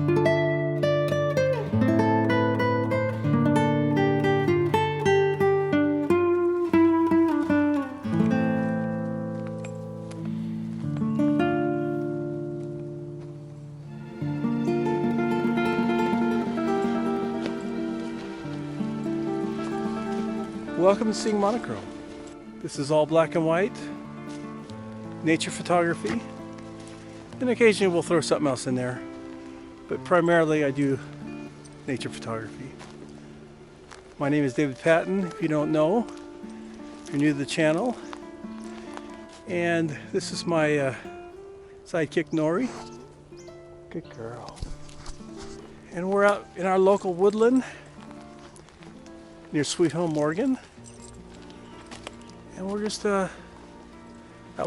Welcome to Seeing Monochrome. This is all black and white, nature photography, and occasionally we'll throw something else in there, but primarily I do nature photography. My name is David Patton, if you don't know, if you're new to the channel, and this is my sidekick Nori. Good girl. And we're out in our local woodland near Sweet Home, Oregon. And we're just out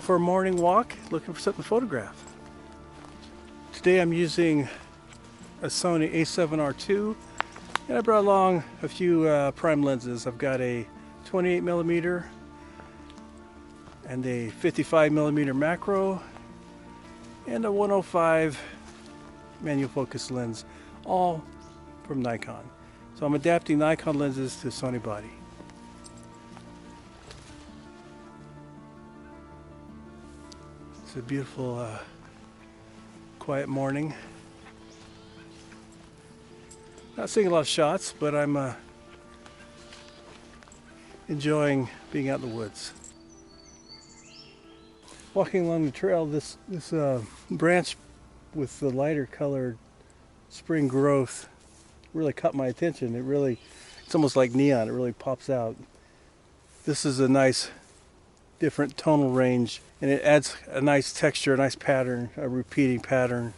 for a morning walk looking for something to photograph. Today I'm using a Sony a7R II, and I brought along a few prime lenses. I've got a 28mm and a 55mm macro and a 105 manual focus lens, all from Nikon. So I'm adapting Nikon lenses to Sony body. It's a beautiful, quiet morning. Not seeing a lot of shots, but I'm enjoying being out in the woods. Walking along the trail, this branch with the lighter colored spring growth really caught my attention. It's almost like neon. It really pops out. This is a nice different tonal range, and it adds a nice texture, a nice pattern, a repeating pattern.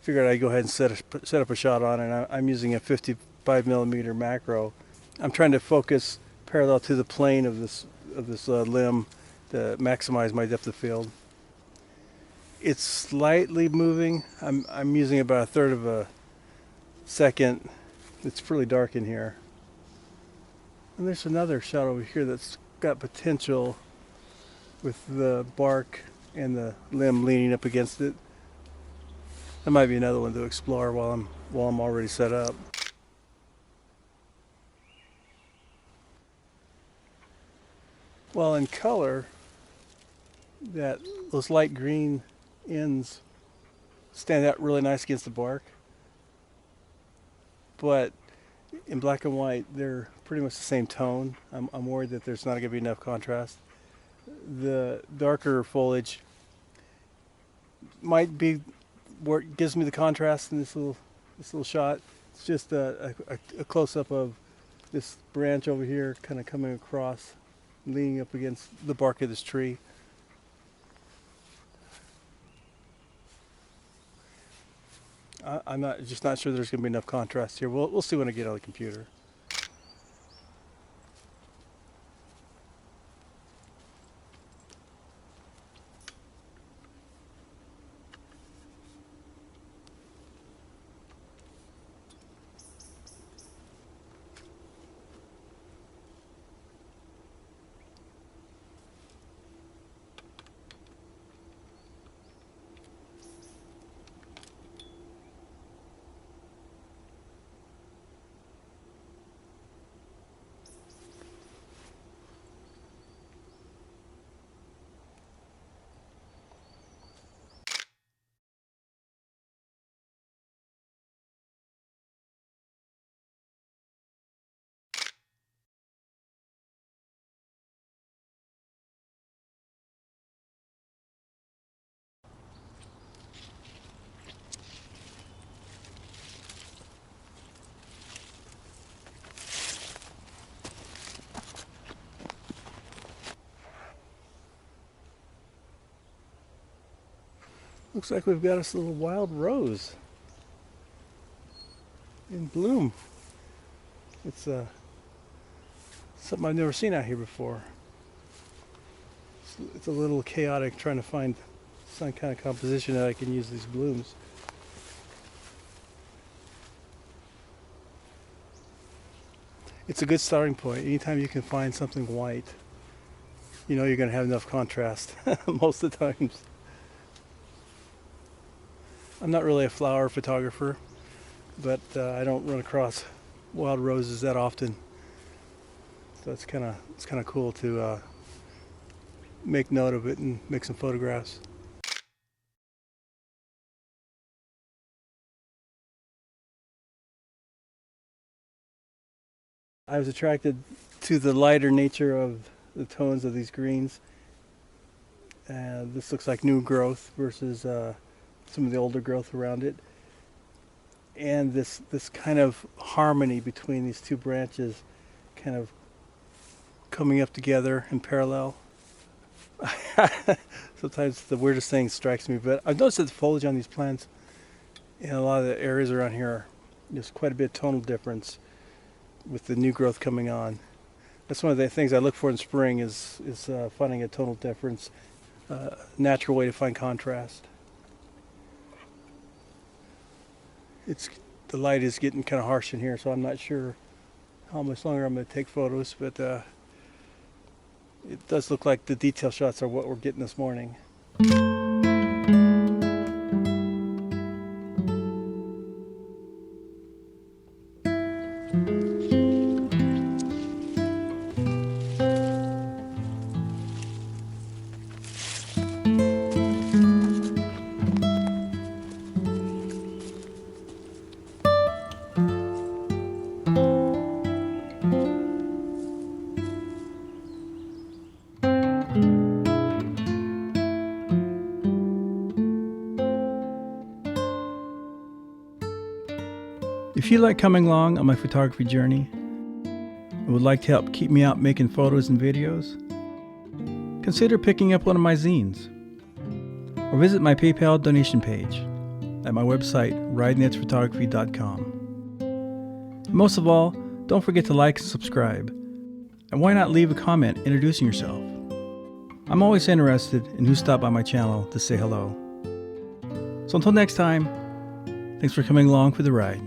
Figured I'd go ahead and set up a shot on it. And I'm using a 55mm macro. I'm trying to focus parallel to the plane of this limb to maximize my depth of field. It's slightly moving. I'm using about 1/3 of a second. It's pretty dark in here. And there's another shot over here that's got potential with the bark and the limb leaning up against it. That might be another one to explore while I'm already set up. Well, in color, those light green ends stand out really nice against the bark. But in black and white, they're pretty much the same tone. I'm worried that there's not going to be enough contrast. The darker foliage might be where it gives me the contrast in this little shot. It's just a close-up of this branch over here kind of coming across, leaning up against the bark of this tree. I'm just not sure there's going to be enough contrast here. We'll see when I get on the computer. Looks like we've got us a little wild rose in bloom. It's something I've never seen out here before. It's a little chaotic trying to find some kind of composition that I can use these blooms. It's a good starting point. Anytime you can find something white, you know you're going to have enough contrast most of the times. I'm not really a flower photographer, but I don't run across wild roses that often. So it's kind of cool to make note of it and make some photographs. I was attracted to the lighter nature of the tones of these greens. This looks like new growth versus some of the older growth around it. And this kind of harmony between these two branches kind of coming up together in parallel. Sometimes the weirdest thing strikes me, but I've noticed that the foliage on these plants in a lot of the areas around here, there's quite a bit of tonal difference with the new growth coming on. That's one of the things I look for in spring is finding a tonal difference, natural way to find contrast. The light is getting kind of harsh in here, so I'm not sure how much longer I'm going to take photos, but it does look like the detail shots are what we're getting this morning. If you like coming along on my photography journey and would like to help keep me out making photos and videos, consider picking up one of my zines or visit my PayPal donation page at my website, ridenetsphotography.com. And most of all, don't forget to like and subscribe. And why not leave a comment introducing yourself? I'm always interested in who stopped by my channel to say hello. So until next time, thanks for coming along for the ride.